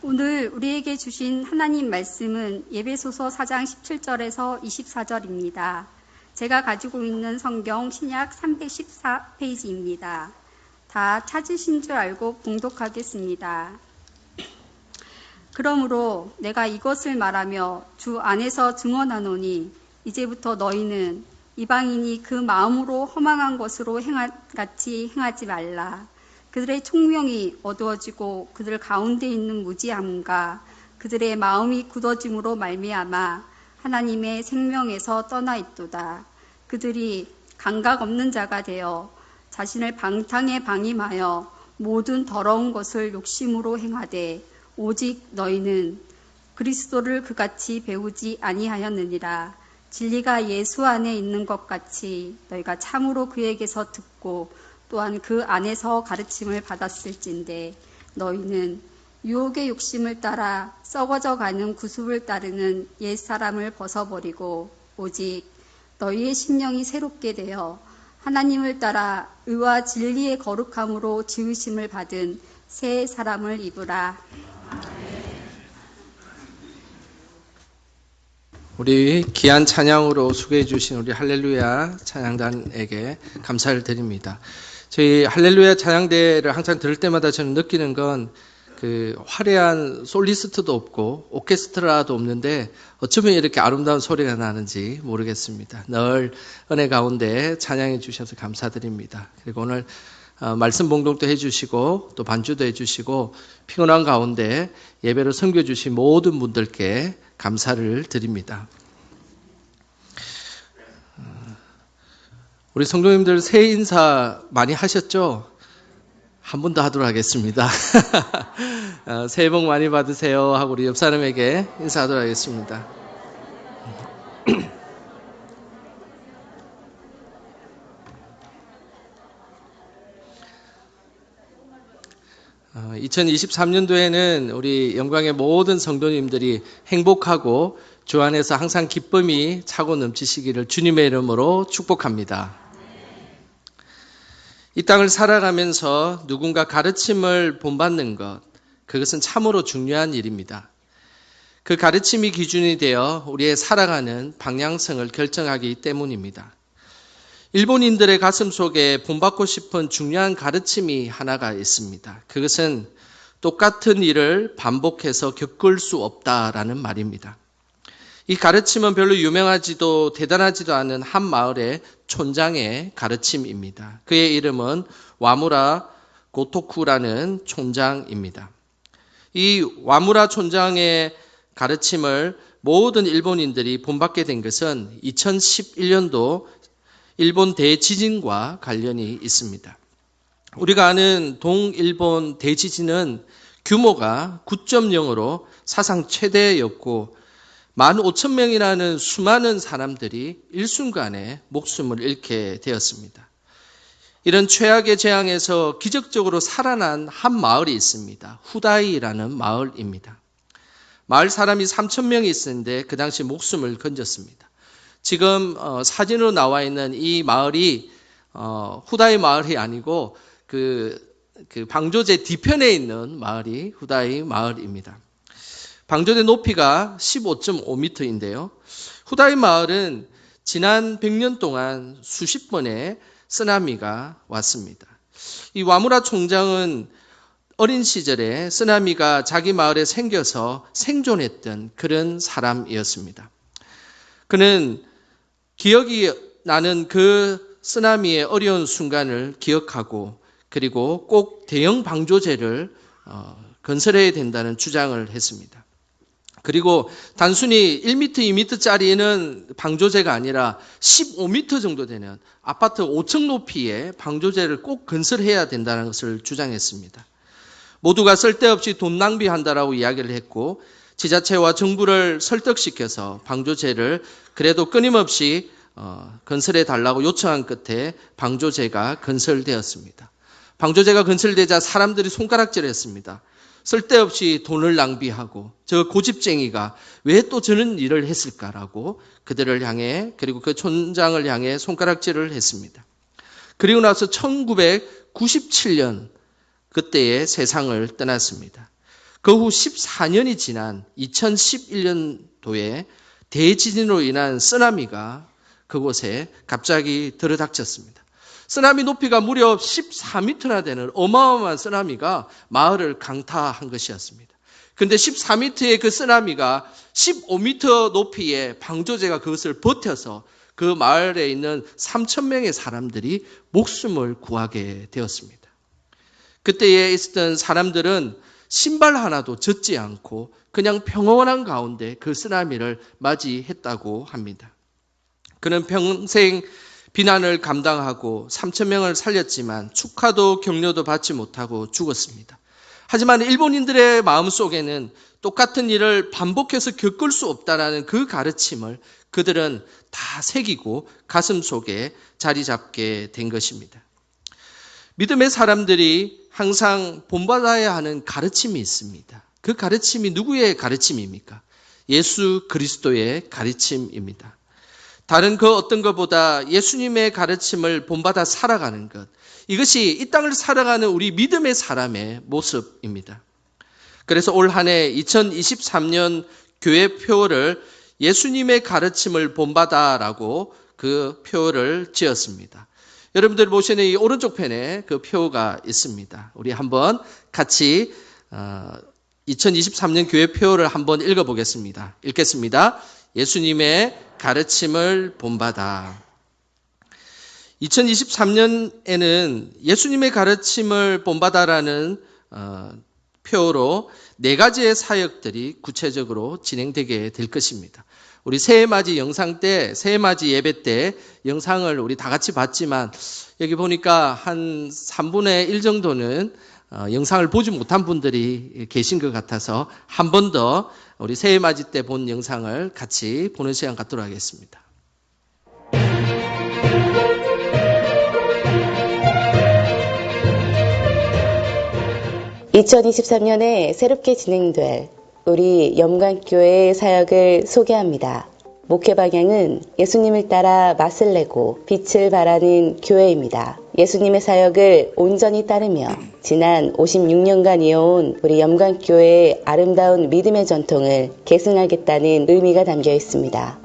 오늘 우리에게 주신 하나님 말씀은 에베소서 4장 17절에서 24절입니다. 제가 가지고 있는 성경 신약 314페이지입니다. 다 찾으신 줄 알고 봉독하겠습니다. 그러므로 내가 이것을 말하며 주 안에서 증언하노니 이제부터 너희는 이방인이 그 마음으로 허망한 것으로 같이 행하지 말라. 그들의 총명이 어두워지고 그들 가운데 있는 무지함과 그들의 마음이 굳어짐으로 말미암아 하나님의 생명에서 떠나 있도다. 그들이 감각 없는 자가 되어 자신을 방탕에 방임하여 모든 더러운 것을 욕심으로 행하되 오직 너희는 그리스도를 그같이 배우지 아니하였느니라. 진리가 예수 안에 있는 것 같이 너희가 참으로 그에게서 듣고 또한 그 안에서 가르침을 받았을진데 너희는 유혹의 욕심을 따라 썩어져 가는 구습을 따르는 옛사람을 벗어버리고 오직 너희의 심령이 새롭게 되어 하나님을 따라 의와 진리의 거룩함으로 지으심을 받은 새 사람을 입으라. 우리 귀한 찬양으로 소개해 주신 우리 할렐루야 찬양단에게 감사를 드립니다. 저희 할렐루야 찬양대를 항상 들을 때마다 저는 느끼는 건 그 화려한 솔리스트도 없고 오케스트라도 없는데 어쩌면 이렇게 아름다운 소리가 나는지 모르겠습니다. 늘 은혜 가운데 찬양해 주셔서 감사드립니다. 그리고 오늘 말씀 봉독도 해주시고 또 반주도 해주시고 피곤한 가운데 예배로 섬겨주신 모든 분들께 감사를 드립니다. 우리 성도님들 새해 인사 많이 하셨죠? 한 번 더 하도록 하겠습니다. 새해 복 많이 받으세요 하고 우리 옆 사람에게 인사하도록 하겠습니다. 2023년도에는 우리 영광의 모든 성도님들이 행복하고 주 안에서 항상 기쁨이 차고 넘치시기를 주님의 이름으로 축복합니다. 이 땅을 살아가면서 누군가 가르침을 본받는 것, 그것은 참으로 중요한 일입니다. 그 가르침이 기준이 되어 우리의 살아가는 방향성을 결정하기 때문입니다. 일본인들의 가슴 속에 본받고 싶은 중요한 가르침이 하나가 있습니다. 그것은 똑같은 일을 반복해서 겪을 수 없다라는 말입니다. 이 가르침은 별로 유명하지도 대단하지도 않은 한 마을의 촌장의 가르침입니다. 그의 이름은 와무라 고토쿠라는 촌장입니다. 이 와무라 촌장의 가르침을 모든 일본인들이 본받게 된 것은 2011년도 일본 대지진과 관련이 있습니다. 우리가 아는 동일본 대지진은 규모가 9.0으로 사상 최대였고 15,000명이라는 수많은 사람들이 일순간에 목숨을 잃게 되었습니다. 이런 최악의 재앙에서 기적적으로 살아난 한 마을이 있습니다. 후다이라는 마을입니다. 마을 사람이 3,000명이 있었는데 그 당시 목숨을 건졌습니다. 지금 사진으로 나와 있는 이 마을이 후다이 마을이 아니고 그 방조제 뒤편에 있는 마을이 후다이 마을입니다. 방조제 높이가 15.5m인데요. 후다이 마을은 지난 100년 동안 수십 번의 쓰나미가 왔습니다. 이 와무라 총장은 어린 시절에 쓰나미가 자기 마을에 생겨서 생존했던 그런 사람이었습니다. 그는 기억이 나는 그 쓰나미의 어려운 순간을 기억하고 그리고 꼭 대형 방조제를 건설해야 된다는 주장을 했습니다. 그리고 단순히 1m, 2m짜리는 방조제가 아니라 15m 정도 되는 아파트 5층 높이의 방조제를 꼭 건설해야 된다는 것을 주장했습니다. 모두가 쓸데없이 돈 낭비한다라고 이야기를 했고 지자체와 정부를 설득시켜서 방조제를 그래도 끊임없이 건설해 달라고 요청한 끝에 방조제가 건설되었습니다. 방조제가 건설되자 사람들이 손가락질했습니다. 쓸데없이 돈을 낭비하고 저 고집쟁이가 왜 또 저런 일을 했을까라고 그들을 향해 그리고 그 촌장을 향해 손가락질을 했습니다. 그리고 나서 1997년 그때의 세상을 떠났습니다. 그 후 14년이 지난 2011년도에 대지진으로 인한 쓰나미가 그곳에 갑자기 들어닥쳤습니다. 쓰나미 높이가 무려 14m나 되는 어마어마한 쓰나미가 마을을 강타한 것이었습니다. 그런데 14m의 그 쓰나미가 15m 높이의 방조제가 그것을 버텨서 그 마을에 있는 3,000명의 사람들이 목숨을 구하게 되었습니다. 그때에 있었던 사람들은 신발 하나도 젖지 않고 그냥 평온한 가운데 그 쓰나미를 맞이했다고 합니다. 그는 평생 비난을 감당하고 3,000명을 살렸지만 축하도 격려도 받지 못하고 죽었습니다. 하지만 일본인들의 마음속에는 똑같은 일을 반복해서 겪을 수 없다는 그 가르침을 그들은 다 새기고 가슴 속에 자리 잡게 된 것입니다. 믿음의 사람들이 항상 본받아야 하는 가르침이 있습니다. 그 가르침이 누구의 가르침입니까? 예수 그리스도의 가르침입니다. 다른 그 어떤 것보다 예수님의 가르침을 본받아 살아가는 것, 이것이 이 땅을 살아가는 우리 믿음의 사람의 모습입니다. 그래서 올 한 해 2023년 교회 표어를 예수님의 가르침을 본받아라고 그 표어를 지었습니다. 여러분들 보시는 이 오른쪽 편에 그 표어가 있습니다. 우리 한번 같이 2023년 교회 표어를 한번 읽어보겠습니다. 읽겠습니다. 예수님의 가르침을 본받아. 2023년에는 예수님의 가르침을 본받아라는 표어로 4가지의 사역들이 구체적으로 진행되게 될 것입니다. 우리 새해맞이 영상 때, 새해맞이 예배 때 영상을 우리 다 같이 봤지만 여기 보니까 한 3분의 1 정도는 영상을 보지 못한 분들이 계신 것 같아서 한 번 더 우리 새해맞이 때 본 영상을 같이 보는 시간 갖도록 하겠습니다. 2023년에 새롭게 진행될 우리 염관교회의 사역을 소개합니다. 목회 방향은 예수님을 따라 맛을 내고 빛을 발하는 교회입니다. 예수님의 사역을 온전히 따르며 지난 56년간 이어온 우리 염관교회의 아름다운 믿음의 전통을 계승하겠다는 의미가 담겨 있습니다.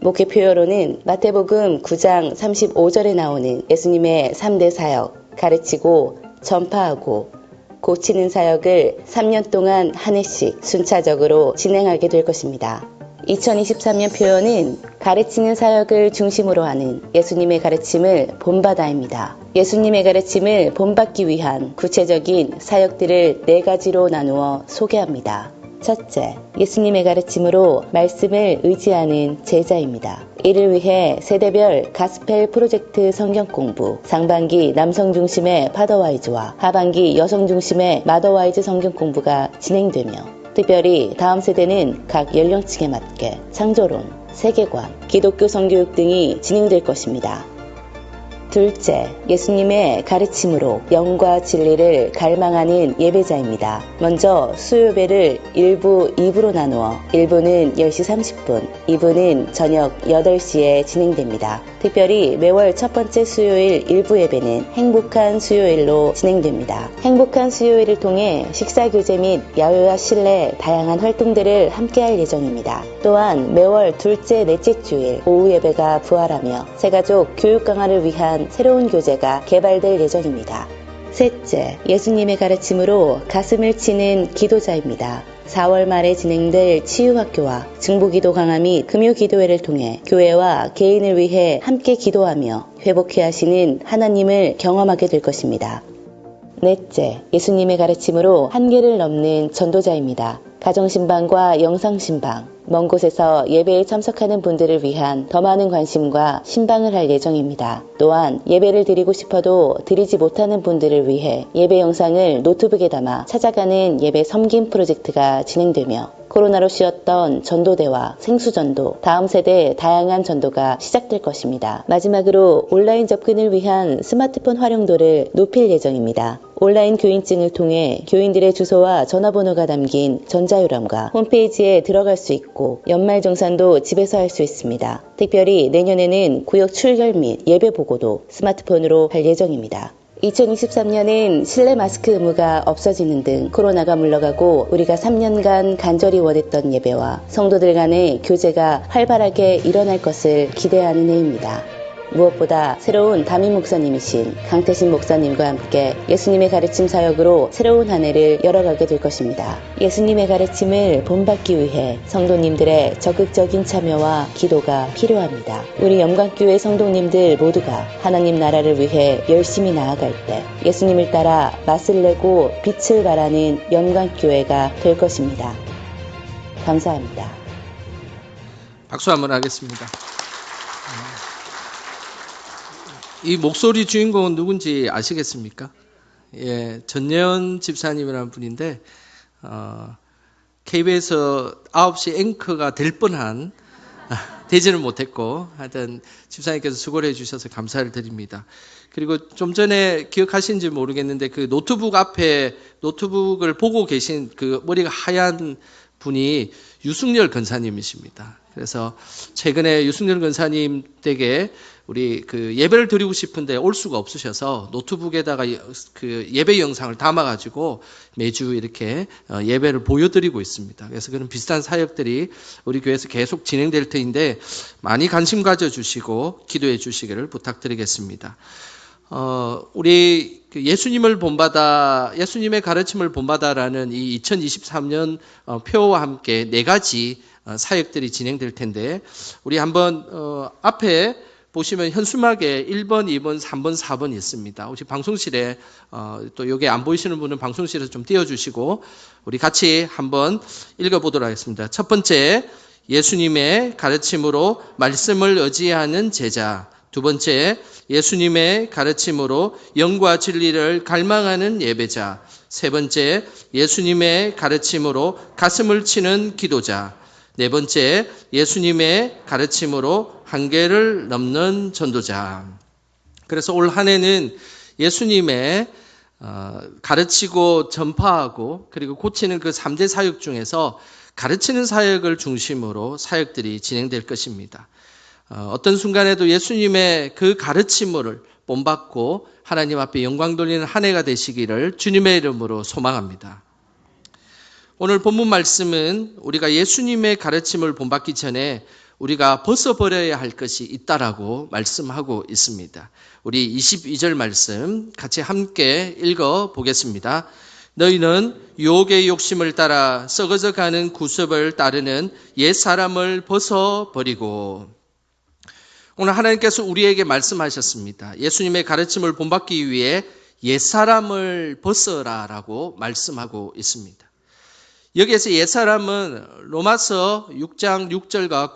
목회 표어로는 마태복음 9장 35절에 나오는 예수님의 3대 사역, 가르치고 전파하고 고치는 사역을 3년 동안 한 해씩 순차적으로 진행하게 될 것입니다. 2023년 표어는 가르치는 사역을 중심으로 하는 예수님의 가르침을 본받아입니다. 예수님의 가르침을 본받기 위한 구체적인 사역들을 4가지로 나누어 소개합니다. 첫째, 예수님의 가르침으로 말씀을 의지하는 제자입니다. 이를 위해 세대별 가스펠 프로젝트 성경 공부, 상반기 남성 중심의 파더와이즈와 하반기 여성 중심의 마더와이즈 성경 공부가 진행되며 특별히 다음 세대는 각 연령층에 맞게 창조론, 세계관, 기독교 성교육 등이 진행될 것입니다. 둘째, 예수님의 가르침으로 영과 진리를 갈망하는 예배자입니다. 먼저 수요예배를 1부, 2부로 나누어 1부는 10시 30분, 2부는 저녁 8시에 진행됩니다. 특별히 매월 첫 번째 수요일 1부 예배는 행복한 수요일로 진행됩니다. 행복한 수요일을 통해 식사교제 및 야외와 실내 다양한 활동들을 함께할 예정입니다. 또한 매월 둘째, 넷째 주일 오후 예배가 부활하며 새가족 교육 강화를 위한 새로운 교재가 개발될 예정입니다. 셋째, 예수님의 가르침으로 가슴을 치는 기도자입니다. 4월 말에 진행될 치유학교와 중보기도 강화 및 금요기도회를 통해 교회와 개인을 위해 함께 기도하며 회복해 하시는 하나님을 경험하게 될 것입니다. 넷째, 예수님의 가르침으로 한계를 넘는 전도자입니다. 가정신방과 영상신방, 먼 곳에서 예배에 참석하는 분들을 위한 더 많은 관심과 신방을 할 예정입니다. 또한 예배를 드리고 싶어도 드리지 못하는 분들을 위해 예배 영상을 노트북에 담아 찾아가는 예배 섬김 프로젝트가 진행되며 코로나로 쉬었던 전도대와 생수전도, 다음 세대 다양한 전도가 시작될 것입니다. 마지막으로 온라인 접근을 위한 스마트폰 활용도를 높일 예정입니다. 온라인 교인증을 통해 교인들의 주소와 전화번호가 담긴 전자요람과 홈페이지에 들어갈 수 있고 연말정산도 집에서 할 수 있습니다. 특별히 내년에는 구역 출결 및 예배 보고도 스마트폰으로 할 예정입니다. 2023년엔 실내 마스크 의무가 없어지는 등 코로나가 물러가고 우리가 3년간 간절히 원했던 예배와 성도들 간의 교제가 활발하게 일어날 것을 기대하는 해입니다. 무엇보다 새로운 담임 목사님이신 강태신 목사님과 함께 예수님의 가르침 사역으로 새로운 한 해를 열어가게 될 것입니다. 예수님의 가르침을 본받기 위해 성도님들의 적극적인 참여와 기도가 필요합니다. 우리 영광교회 성도님들 모두가 하나님 나라를 위해 열심히 나아갈 때 예수님을 따라 맛을 내고 빛을 발하는 영광교회가 될 것입니다. 감사합니다. 박수 한번 하겠습니다. 이 목소리 주인공은 누군지 아시겠습니까? 예, 전예원 집사님이라는 분인데, KBS 9시 앵커가 될 뻔한, 되지는 못했고, 하여튼 집사님께서 수고를 해주셔서 감사를 드립니다. 그리고 좀 전에 기억하시는지 모르겠는데, 그 노트북 앞에 노트북을 보고 계신 그 머리가 하얀 분이 유승열 권사님이십니다. 그래서 최근에 유승열 권사님 댁에 우리 그 예배를 드리고 싶은데 올 수가 없으셔서 노트북에다가 그 예배 영상을 담아가지고 매주 이렇게 예배를 보여드리고 있습니다. 그래서 그런 비슷한 사역들이 우리 교회에서 계속 진행될 터인데 많이 관심 가져주시고 기도해 주시기를 부탁드리겠습니다. 우리 예수님을 본받아, 예수님의 가르침을 본받아라는 이 2023년 표와 함께 4가지 사역들이 진행될 텐데 우리 한번 앞에 보시면 현수막에 1번, 2번, 3번, 4번 있습니다. 혹시 방송실에 또 여기 안 보이시는 분은 방송실에서 좀 띄워주시고 우리 같이 한번 읽어보도록 하겠습니다. 첫 번째, 예수님의 가르침으로 말씀을 의지하는 제자. 두 번째, 예수님의 가르침으로 영과 진리를 갈망하는 예배자. 세 번째, 예수님의 가르침으로 가슴을 치는 기도자. 네 번째, 예수님의 가르침으로 한계를 넘는 전도자. 그래서 올 한 해는 예수님의 가르치고 전파하고 그리고 고치는 그 3대 사역 중에서 가르치는 사역을 중심으로 사역들이 진행될 것입니다. 어떤 순간에도 예수님의 그 가르침을 본받고 하나님 앞에 영광 돌리는 한 해가 되시기를 주님의 이름으로 소망합니다. 오늘 본문 말씀은 우리가 예수님의 가르침을 본받기 전에 우리가 벗어버려야 할 것이 있다라고 말씀하고 있습니다. 우리 22절 말씀 같이 함께 읽어보겠습니다. 너희는 유혹의 욕심을 따라 썩어져 가는 구습을 따르는 옛사람을 벗어버리고. 오늘 하나님께서 우리에게 말씀하셨습니다. 예수님의 가르침을 본받기 위해 옛사람을 벗어라라고 말씀하고 있습니다. 여기에서 옛사람은 로마서 6장 6절과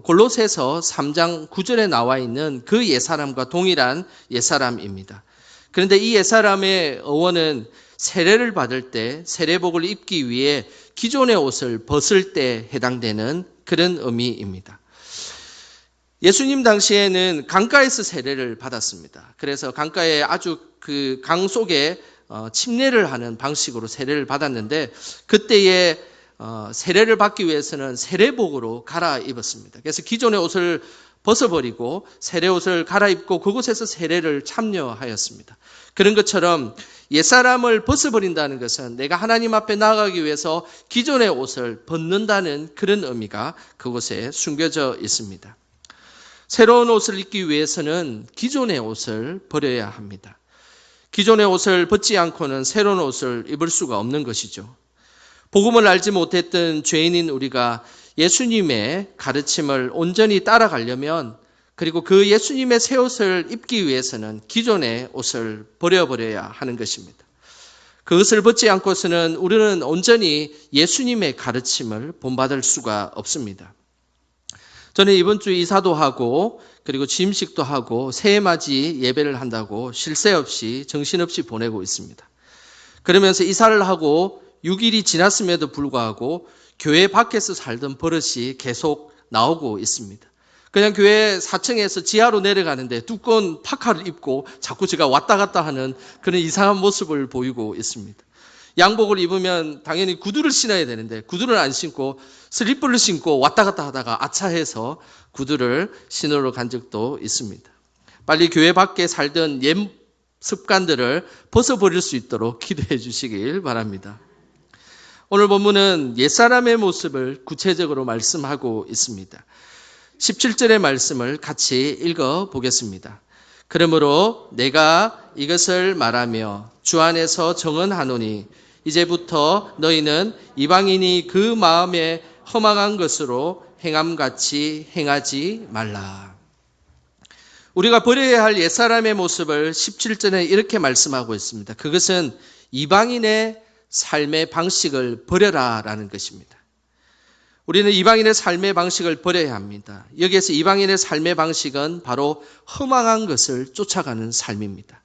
골로새서 3장 9절에 나와 있는 그 옛사람과 동일한 옛사람입니다. 그런데 이 옛사람의 어원은 세례를 받을 때 세례복을 입기 위해 기존의 옷을 벗을 때 해당되는 그런 의미입니다. 예수님 당시에는 강가에서 세례를 받았습니다. 그래서 강가에 아주 그 강 속에 침례를 하는 방식으로 세례를 받았는데 그때에 세례를 받기 위해서는 세례복으로 갈아입었습니다. 그래서 기존의 옷을 벗어버리고 세례 옷을 갈아입고 그곳에서 세례를 참여하였습니다. 그런 것처럼 옛사람을 벗어버린다는 것은 내가 하나님 앞에 나아가기 위해서 기존의 옷을 벗는다는 그런 의미가 그곳에 숨겨져 있습니다. 새로운 옷을 입기 위해서는 기존의 옷을 버려야 합니다. 기존의 옷을 벗지 않고는 새로운 옷을 입을 수가 없는 것이죠. 복음을 알지 못했던 죄인인 우리가 예수님의 가르침을 온전히 따라가려면 그리고 그 예수님의 새 옷을 입기 위해서는 기존의 옷을 버려버려야 하는 것입니다. 그것을 벗지 않고서는 우리는 온전히 예수님의 가르침을 본받을 수가 없습니다. 저는 이번 주 이사도 하고 그리고 취임식도 하고 새해맞이 예배를 한다고 쉴 새 없이 정신없이 보내고 있습니다. 그러면서 이사를 하고 6일이 지났음에도 불구하고 교회 밖에서 살던 버릇이 계속 나오고 있습니다. 그냥 교회 4층에서 지하로 내려가는데 두꺼운 파카를 입고 자꾸 제가 왔다 갔다 하는 그런 이상한 모습을 보이고 있습니다. 양복을 입으면 당연히 구두를 신어야 되는데 구두를 안 신고 슬리퍼를 신고 왔다 갔다 하다가 아차해서 구두를 신으러 간 적도 있습니다. 빨리 교회 밖에 살던 옛 습관들을 벗어버릴 수 있도록 기도해 주시길 바랍니다. 오늘 본문은 옛사람의 모습을 구체적으로 말씀하고 있습니다. 17절의 말씀을 같이 읽어 보겠습니다. 그러므로 내가 이것을 말하며 주 안에서 정언하노니 이제부터 너희는 이방인이 그 마음에 허망한 것으로 행함같이 행하지 말라. 우리가 버려야 할 옛사람의 모습을 17절에 이렇게 말씀하고 있습니다. 그것은 이방인의 삶의 방식을 버려라라는 것입니다. 우리는 이방인의 삶의 방식을 버려야 합니다. 여기에서 이방인의 삶의 방식은 바로 허망한 것을 쫓아가는 삶입니다.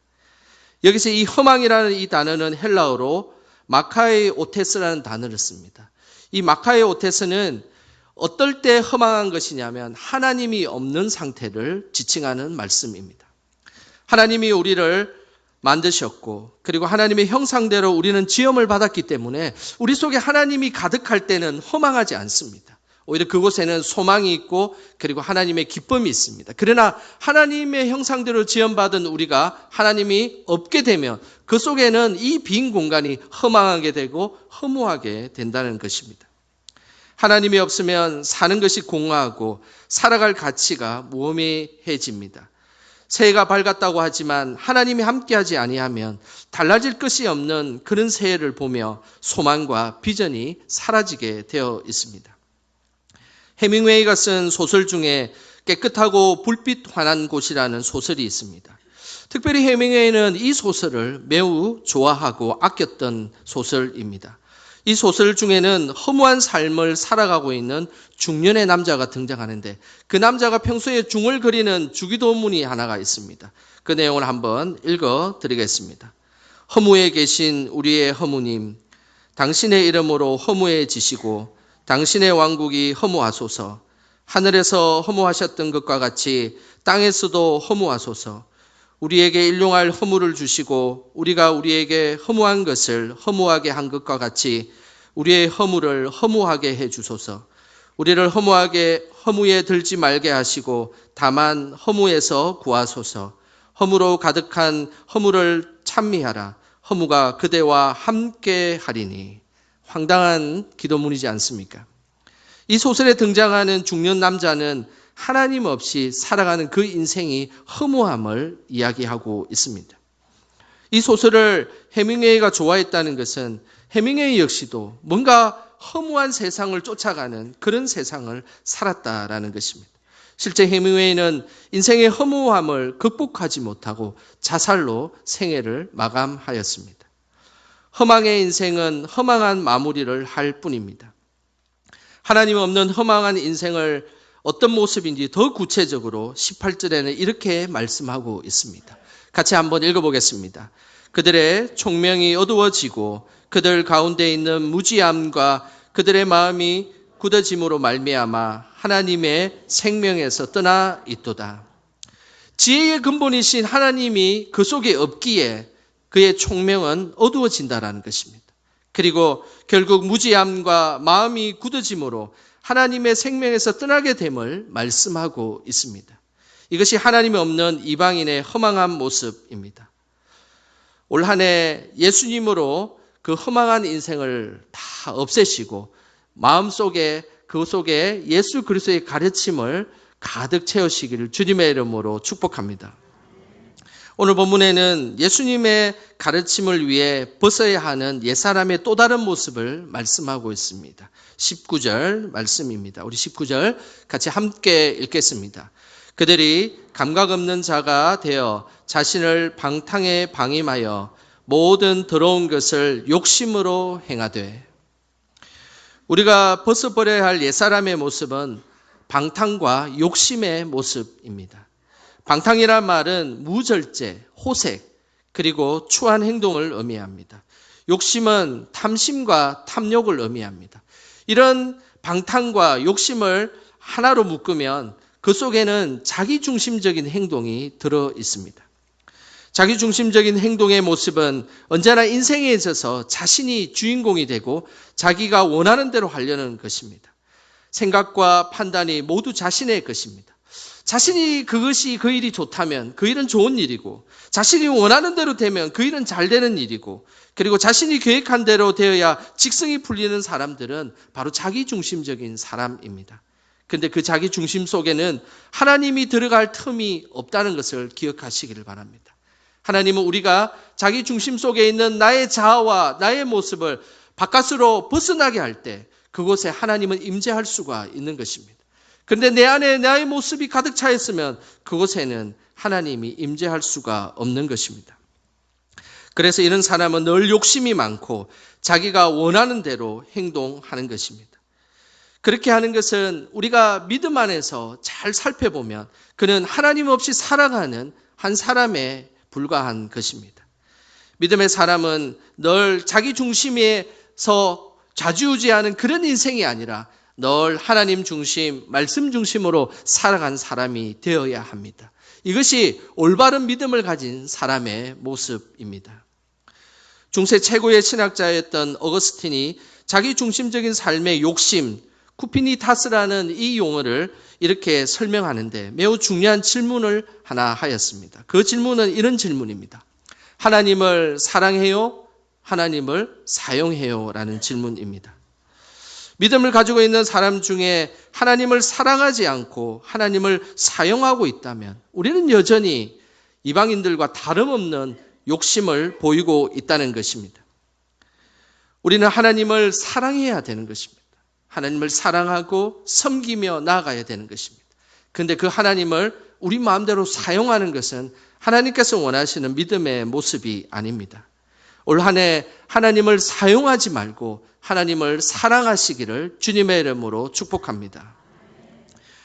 여기서 이 허망이라는 이 단어는 헬라어로 마카이 오테스라는 단어를 씁니다. 이 마카이 오테스는 어떨 때 허망한 것이냐면 하나님이 없는 상태를 지칭하는 말씀입니다. 하나님이 우리를 만드셨고 그리고 하나님의 형상대로 우리는 지음을 받았기 때문에 우리 속에 하나님이 가득할 때는 허망하지 않습니다. 오히려 그곳에는 소망이 있고 그리고 하나님의 기쁨이 있습니다. 그러나 하나님의 형상대로 지음받은 우리가 하나님이 없게 되면 그 속에는 이 빈 공간이 허망하게 되고 허무하게 된다는 것입니다. 하나님이 없으면 사는 것이 공허하고 살아갈 가치가 무의미해집니다. 새해가 밝았다고 하지만 하나님이 함께하지 아니하면 달라질 것이 없는 그런 새해를 보며 소망과 비전이 사라지게 되어 있습니다. 해밍웨이가 쓴 소설 중에 깨끗하고 불빛 환한 곳이라는 소설이 있습니다. 특별히 해밍웨이는 이 소설을 매우 좋아하고 아꼈던 소설입니다. 이 소설 중에는 허무한 삶을 살아가고 있는 중년의 남자가 등장하는데 그 남자가 평소에 중얼거리는 주기도문이 하나가 있습니다. 그 내용을 한번 읽어드리겠습니다. 허무에 계신 우리의 허무님, 당신의 이름으로 허무해지시고 당신의 왕국이 허무하소서. 하늘에서 허무하셨던 것과 같이 땅에서도 허무하소서. 우리에게 일용할 허물을 주시고 우리가 우리에게 허무한 것을 허무하게 한 것과 같이 우리의 허물을 허무하게 해 주소서. 우리를 허무에 들지 말게 하시고 다만 허무에서 구하소서. 허무로 가득한 허무를 찬미하라. 허무가 그대와 함께 하리니. 황당한 기도문이지 않습니까? 이 소설에 등장하는 중년 남자는 하나님 없이 살아가는 그 인생이 허무함을 이야기하고 있습니다. 이 소설을 해밍웨이가 좋아했다는 것은 해밍웨이 역시도 뭔가 허무한 세상을 쫓아가는 그런 세상을 살았다라는 것입니다. 실제 해밍웨이는 인생의 허무함을 극복하지 못하고 자살로 생애를 마감하였습니다. 허망의 인생은 허망한 마무리를 할 뿐입니다. 하나님 없는 허망한 인생을 어떤 모습인지 더 구체적으로 18절에는 이렇게 말씀하고 있습니다. 같이 한번 읽어보겠습니다. 그들의 총명이 어두워지고 그들 가운데 있는 무지함과 그들의 마음이 굳어짐으로 말미암아 하나님의 생명에서 떠나 있도다. 지혜의 근본이신 하나님이 그 속에 없기에 그의 총명은 어두워진다라는 것입니다. 그리고 결국 무지함과 마음이 굳어짐으로 하나님의 생명에서 떠나게 됨을 말씀하고 있습니다. 이것이 하나님이 없는 이방인의 허망한 모습입니다. 올 한 해 예수님으로 그 허망한 인생을 다 없애시고 마음속에 그 속에 예수 그리스도의 가르침을 가득 채우시기를 주님의 이름으로 축복합니다. 오늘 본문에는 예수님의 가르침을 위해 벗어야 하는 옛사람의 또 다른 모습을 말씀하고 있습니다. 19절 말씀입니다. 우리 19절 같이 함께 읽겠습니다. 그들이 감각 없는 자가 되어 자신을 방탕에 방임하여 모든 더러운 것을 욕심으로 행하되. 우리가 벗어버려야 할 옛사람의 모습은 방탕과 욕심의 모습입니다. 방탕이란 말은 무절제, 호색, 그리고 추한 행동을 의미합니다. 욕심은 탐심과 탐욕을 의미합니다. 이런 방탕과 욕심을 하나로 묶으면 그 속에는 자기중심적인 행동이 들어 있습니다. 자기중심적인 행동의 모습은 언제나 인생에 있어서 자신이 주인공이 되고 자기가 원하는 대로 하려는 것입니다. 생각과 판단이 모두 자신의 것입니다. 자신이 그것이 그 일이 좋다면 그 일은 좋은 일이고, 자신이 원하는 대로 되면 그 일은 잘 되는 일이고, 그리고 자신이 계획한 대로 되어야 직성이 풀리는 사람들은 바로 자기중심적인 사람입니다. 그런데 그 자기중심 속에는 하나님이 들어갈 틈이 없다는 것을 기억하시기를 바랍니다. 하나님은 우리가 자기중심 속에 있는 나의 자아와 나의 모습을 바깥으로 벗어나게 할 때 그곳에 하나님은 임재할 수가 있는 것입니다. 그런데 내 안에 나의 모습이 가득 차 있으면 그곳에는 하나님이 임재할 수가 없는 것입니다. 그래서 이런 사람은 늘 욕심이 많고 자기가 원하는 대로 행동하는 것입니다. 그렇게 하는 것은 우리가 믿음 안에서 잘 살펴보면 그는 하나님 없이 살아가는 한 사람에 불과한 것입니다. 믿음의 사람은 늘 자기 중심에서 좌지우지하는 그런 인생이 아니라 늘 하나님 중심, 말씀 중심으로 살아간 사람이 되어야 합니다. 이것이 올바른 믿음을 가진 사람의 모습입니다. 중세 최고의 신학자였던 어거스틴이 자기 중심적인 삶의 욕심, 쿠피니타스라는 이 용어를 이렇게 설명하는데 매우 중요한 질문을 하나 하였습니다. 그 질문은 이런 질문입니다. 하나님을 사랑해요? 하나님을 사용해요? 라는 질문입니다. 믿음을 가지고 있는 사람 중에 하나님을 사랑하지 않고 하나님을 사용하고 있다면 우리는 여전히 이방인들과 다름없는 욕심을 보이고 있다는 것입니다. 우리는 하나님을 사랑해야 되는 것입니다. 하나님을 사랑하고 섬기며 나아가야 되는 것입니다. 그런데 그 하나님을 우리 마음대로 사용하는 것은 하나님께서 원하시는 믿음의 모습이 아닙니다. 올 한 해 하나님을 사용하지 말고 하나님을 사랑하시기를 주님의 이름으로 축복합니다.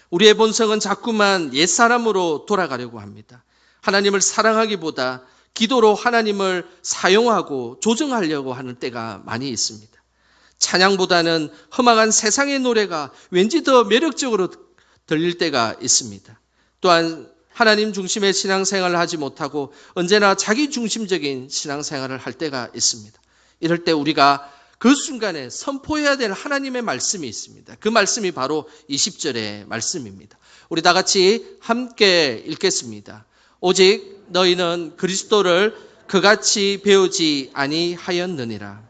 우리의 본성은 자꾸만 옛사람으로 돌아가려고 합니다. 하나님을 사랑하기보다 기도로 하나님을 사용하고 조정하려고 하는 때가 많이 있습니다. 찬양보다는 험악한 세상의 노래가 왠지 더 매력적으로 들릴 때가 있습니다. 또한 하나님 중심의 신앙생활을 하지 못하고 언제나 자기 중심적인 신앙생활을 할 때가 있습니다. 이럴 때 우리가 그 순간에 선포해야 될 하나님의 말씀이 있습니다. 그 말씀이 바로 20절의 말씀입니다. 우리 다 같이 함께 읽겠습니다. 오직 너희는 그리스도를 그같이 배우지 아니하였느니라.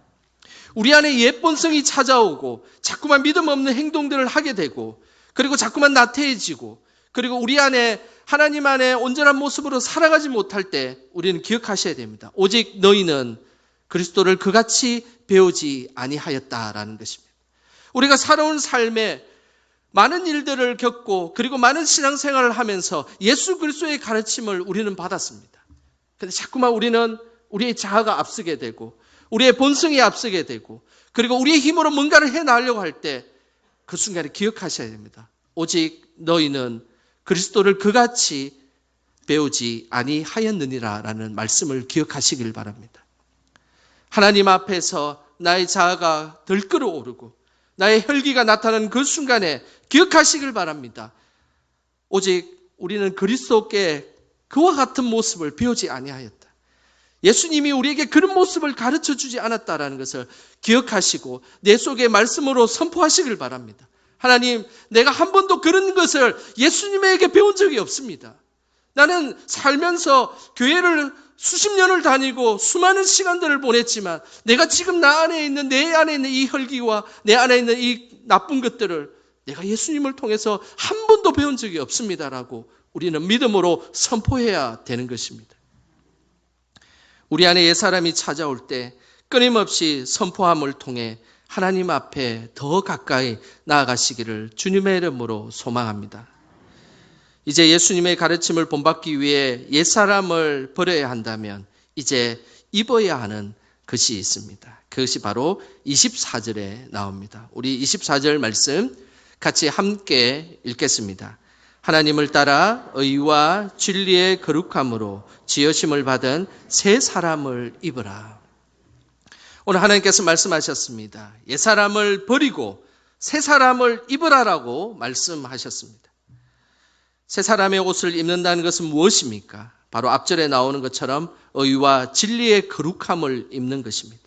우리 안에 옛 본성이 찾아오고 자꾸만 믿음 없는 행동들을 하게 되고 그리고 자꾸만 나태해지고 그리고 우리 안에 하나님 안에 온전한 모습으로 살아가지 못할 때 우리는 기억하셔야 됩니다. 오직 너희는 그리스도를 그같이 배우지 아니하였다라는 것입니다. 우리가 살아온 삶에 많은 일들을 겪고 그리고 많은 신앙생활을 하면서 예수 그리스도의 가르침을 우리는 받았습니다. 그런데 자꾸만 우리는 우리의 자아가 앞서게 되고 우리의 본성이 앞서게 되고 그리고 우리의 힘으로 뭔가를 해나가려고 할 때 그 순간에 기억하셔야 됩니다. 오직 너희는 그리스도를 그같이 배우지 아니하였느니라 라는 말씀을 기억하시길 바랍니다. 하나님 앞에서 나의 자아가 덜 끓어오르고 나의 혈기가 나타나는 그 순간에 기억하시길 바랍니다. 오직 우리는 그리스도께 그와 같은 모습을 배우지 아니하였다. 예수님이 우리에게 그런 모습을 가르쳐 주지 않았다라는 것을 기억하시고 내 속에 말씀으로 선포하시길 바랍니다. 하나님, 내가 한 번도 그런 것을 예수님에게 배운 적이 없습니다. 나는 살면서 교회를 수십 년을 다니고 수많은 시간들을 보냈지만 내가 지금 내 안에 있는 이 혈기와 내 안에 있는 이 나쁜 것들을 내가 예수님을 통해서 한 번도 배운 적이 없습니다라고 우리는 믿음으로 선포해야 되는 것입니다. 우리 안에 옛사람이 찾아올 때 끊임없이 선포함을 통해 하나님 앞에 더 가까이 나아가시기를 주님의 이름으로 소망합니다. 이제 예수님의 가르침을 본받기 위해 옛사람을 버려야 한다면 이제 입어야 하는 것이 있습니다. 그것이 바로 24절에 나옵니다. 우리 24절 말씀 같이 함께 읽겠습니다. 하나님을 따라 의와 진리의 거룩함으로 지으심을 받은 새 사람을 입으라. 오늘 하나님께서 말씀하셨습니다. 옛사람을 버리고 새 사람을 입으라라고 말씀하셨습니다. 새 사람의 옷을 입는다는 것은 무엇입니까? 바로 앞절에 나오는 것처럼 의와 진리의 거룩함을 입는 것입니다.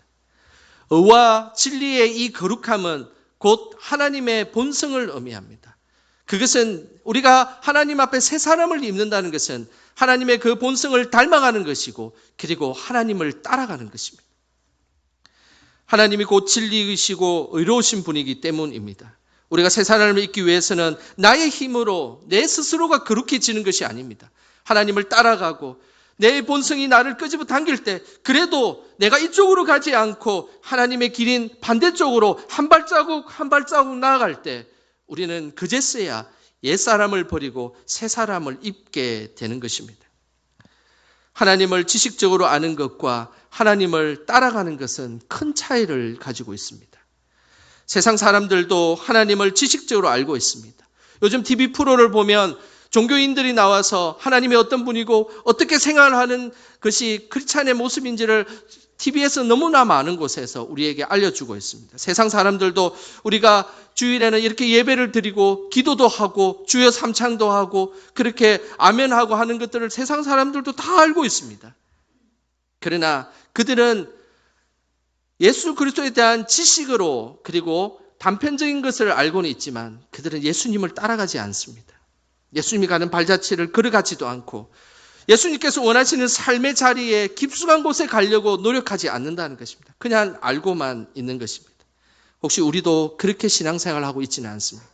의와 진리의 이 거룩함은 곧 하나님의 본성을 의미합니다. 그것은 우리가 하나님 앞에 새 사람을 입는다는 것은 하나님의 그 본성을 닮아가는 것이고 그리고 하나님을 따라가는 것입니다. 하나님이 곧 진리이시고 의로우신 분이기 때문입니다. 우리가 새 사람을 입기 위해서는 나의 힘으로 내 스스로가 거룩해지는 것이 아닙니다. 하나님을 따라가고 내 본성이 나를 끄집어 당길 때 그래도 내가 이쪽으로 가지 않고 하나님의 길인 반대쪽으로 한 발자국 한 발자국 나아갈 때 우리는 그제서야 옛사람을 버리고 새 사람을 입게 되는 것입니다. 하나님을 지식적으로 아는 것과 하나님을 따라가는 것은 큰 차이를 가지고 있습니다. 세상 사람들도 하나님을 지식적으로 알고 있습니다. 요즘 TV 프로를 보면 종교인들이 나와서 하나님이 어떤 분이고 어떻게 생활하는 것이 크리스찬의 모습인지를 TV에서 너무나 많은 곳에서 우리에게 알려주고 있습니다. 세상 사람들도 우리가 주일에는 이렇게 예배를 드리고 기도도 하고 주여 삼창도 하고 그렇게 아멘하고 하는 것들을 세상 사람들도 다 알고 있습니다. 그러나 그들은 예수 그리스도에 대한 지식으로 그리고 단편적인 것을 알고는 있지만 그들은 예수님을 따라가지 않습니다. 예수님이 가는 발자취를 걸어가지도 않고 예수님께서 원하시는 삶의 자리에 깊숙한 곳에 가려고 노력하지 않는다는 것입니다. 그냥 알고만 있는 것입니다. 혹시 우리도 그렇게 신앙생활을 하고 있지는 않습니까?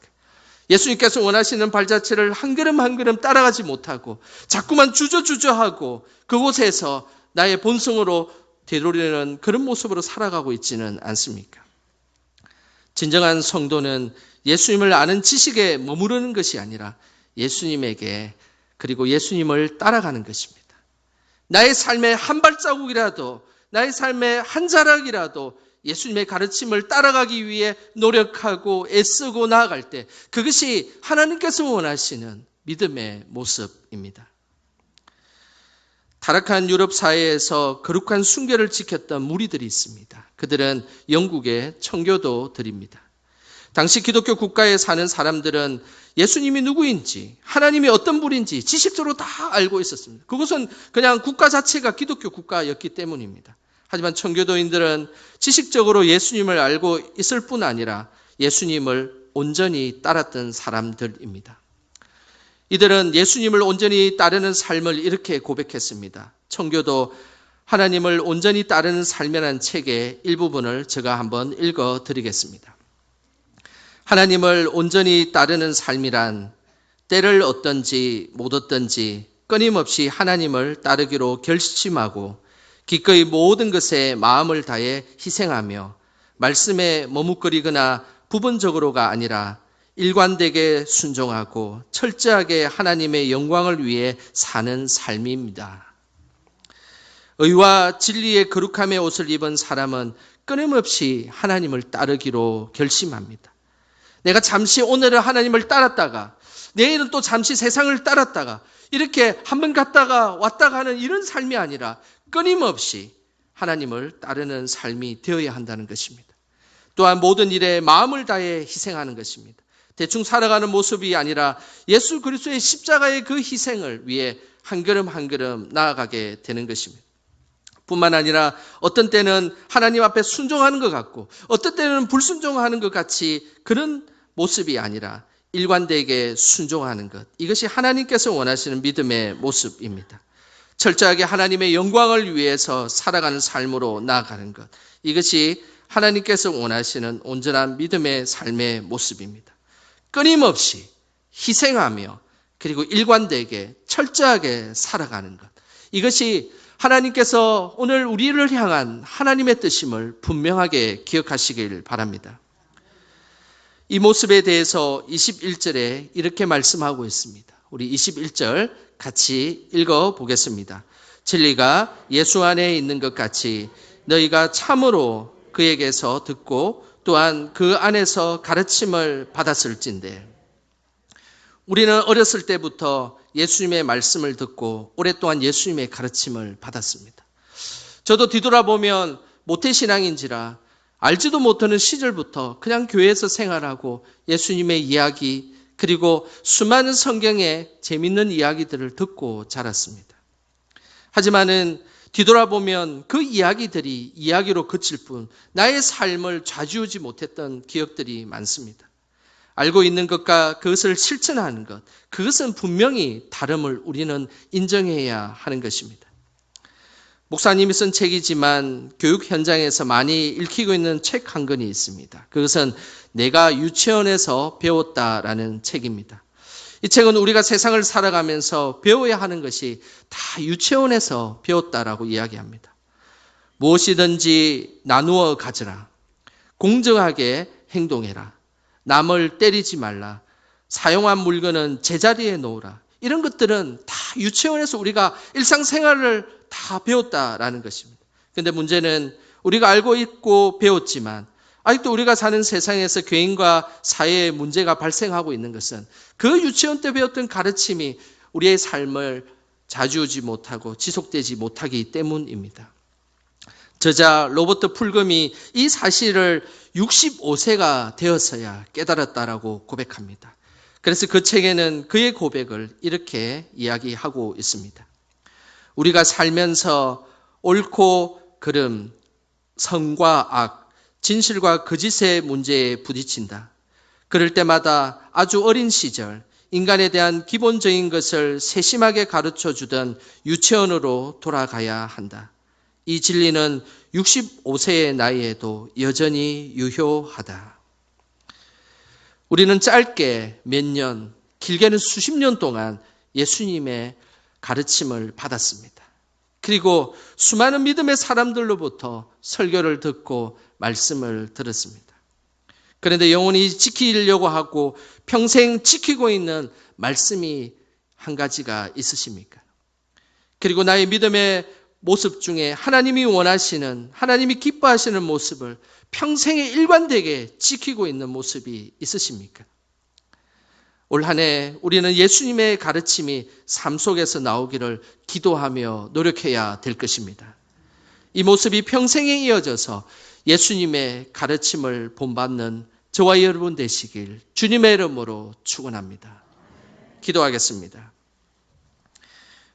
예수님께서 원하시는 발자취를 한 걸음 한 걸음 따라가지 못하고 자꾸만 주저주저하고 그곳에서 나의 본성으로 되돌리는 그런 모습으로 살아가고 있지는 않습니까? 진정한 성도는 예수님을 아는 지식에 머무르는 것이 아니라 예수님에게 그리고 예수님을 따라가는 것입니다. 나의 삶의 한 발자국이라도 나의 삶의 한 자락이라도 예수님의 가르침을 따라가기 위해 노력하고 애쓰고 나아갈 때 그것이 하나님께서 원하시는 믿음의 모습입니다. 타락한 유럽 사회에서 거룩한 순결을 지켰던 무리들이 있습니다. 그들은 영국의 청교도들입니다. 당시 기독교 국가에 사는 사람들은 예수님이 누구인지 하나님이 어떤 분인지 지식적으로 다 알고 있었습니다. 그것은 그냥 국가 자체가 기독교 국가였기 때문입니다. 하지만 청교도인들은 지식적으로 예수님을 알고 있을 뿐 아니라 예수님을 온전히 따랐던 사람들입니다. 이들은 예수님을 온전히 따르는 삶을 이렇게 고백했습니다. 청교도 하나님을 온전히 따르는 삶이라는 책의 일부분을 제가 한번 읽어드리겠습니다. 하나님을 온전히 따르는 삶이란 때를 얻든지 못 얻든지 끊임없이 하나님을 따르기로 결심하고 기꺼이 모든 것에 마음을 다해 희생하며 말씀에 머뭇거리거나 부분적으로가 아니라 일관되게 순종하고 철저하게 하나님의 영광을 위해 사는 삶입니다. 의와 진리의 거룩함의 옷을 입은 사람은 끊임없이 하나님을 따르기로 결심합니다. 내가 잠시 오늘은 하나님을 따랐다가 내일은 또 잠시 세상을 따랐다가 이렇게 한 번 갔다가 왔다가 하는 이런 삶이 아니라 끊임없이 하나님을 따르는 삶이 되어야 한다는 것입니다. 또한 모든 일에 마음을 다해 희생하는 것입니다. 대충 살아가는 모습이 아니라 예수 그리스도의 십자가의 그 희생을 위해 한 걸음 한 걸음 나아가게 되는 것입니다. 뿐만 아니라 어떤 때는 하나님 앞에 순종하는 것 같고 어떤 때는 불순종하는 것 같이 그런 모습이 아니라 일관되게 순종하는 것. 이것이 하나님께서 원하시는 믿음의 모습입니다. 철저하게 하나님의 영광을 위해서 살아가는 삶으로 나아가는 것. 이것이 하나님께서 원하시는 온전한 믿음의 삶의 모습입니다. 끊임없이 희생하며 그리고 일관되게 철저하게 살아가는 것. 이것이 하나님께서 오늘 우리를 향한 하나님의 뜻임을 분명하게 기억하시길 바랍니다. 이 모습에 대해서 21절에 이렇게 말씀하고 있습니다. 우리 21절 같이 읽어보겠습니다. 진리가 예수 안에 있는 것 같이 너희가 참으로 그에게서 듣고 또한 그 안에서 가르침을 받았을진데. 우리는 어렸을 때부터 예수님의 말씀을 듣고 오랫동안 예수님의 가르침을 받았습니다. 저도 뒤돌아보면 모태신앙인지라 알지도 못하는 시절부터 그냥 교회에서 생활하고 예수님의 이야기 그리고 수많은 성경의 재밌는 이야기들을 듣고 자랐습니다. 하지만은 뒤돌아보면 그 이야기들이 이야기로 그칠 뿐 나의 삶을 좌지우지 못했던 기억들이 많습니다. 알고 있는 것과 그것을 실천하는 것, 그것은 분명히 다름을 우리는 인정해야 하는 것입니다. 목사님이 쓴 책이지만 교육 현장에서 많이 읽히고 있는 책 한 권이 있습니다. 그것은 내가 유치원에서 배웠다라는 책입니다. 이 책은 우리가 세상을 살아가면서 배워야 하는 것이 다 유치원에서 배웠다라고 이야기합니다. 무엇이든지 나누어 가져라. 공정하게 행동해라. 남을 때리지 말라. 사용한 물건은 제자리에 놓으라. 이런 것들은 다 유치원에서 우리가 일상생활을 다 배웠다라는 것입니다. 그런데 문제는 우리가 알고 있고 배웠지만 아직도 우리가 사는 세상에서 교인과 사회에 문제가 발생하고 있는 것은 그 유치원 때 배웠던 가르침이 우리의 삶을 자주우지 못하고 지속되지 못하기 때문입니다. 저자 로버트 풀금이 이 사실을 65세가 되어서야 깨달았다라고 고백합니다. 그래서 그 책에는 그의 고백을 이렇게 이야기하고 있습니다. 우리가 살면서 옳고 그름, 선과 악, 진실과 거짓의 문제에 부딪힌다. 그럴 때마다 아주 어린 시절 인간에 대한 기본적인 것을 세심하게 가르쳐주던 유치원으로 돌아가야 한다. 이 진리는 65세의 나이에도 여전히 유효하다. 우리는 짧게 몇 년, 길게는 수십 년 동안 예수님의 가르침을 받았습니다. 그리고 수많은 믿음의 사람들로부터 설교를 듣고 말씀을 들었습니다. 그런데 영원히 지키려고 하고 평생 지키고 있는 말씀이 한 가지가 있으십니까? 그리고 나의 믿음의 모습 중에 하나님이 원하시는, 하나님이 기뻐하시는 모습을 평생에 일관되게 지키고 있는 모습이 있으십니까? 올 한 해 우리는 예수님의 가르침이 삶 속에서 나오기를 기도하며 노력해야 될 것입니다. 이 모습이 평생에 이어져서 예수님의 가르침을 본받는 저와 여러분 되시길 주님의 이름으로 축원합니다. 기도하겠습니다.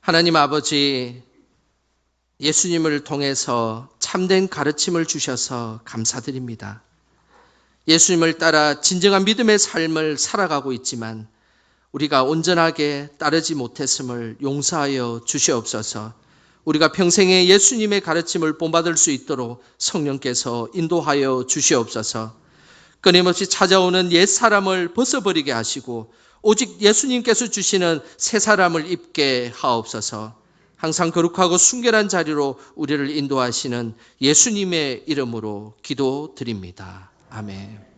하나님 아버지, 예수님을 통해서 참된 가르침을 주셔서 감사드립니다. 예수님을 따라 진정한 믿음의 삶을 살아가고 있지만 우리가 온전하게 따르지 못했음을 용서하여 주시옵소서. 우리가 평생에 예수님의 가르침을 본받을 수 있도록 성령께서 인도하여 주시옵소서. 끊임없이 찾아오는 옛 사람을 벗어버리게 하시고 오직 예수님께서 주시는 새 사람을 입게 하옵소서. 항상 거룩하고 순결한 자리로 우리를 인도하시는 예수님의 이름으로 기도드립니다. 아멘.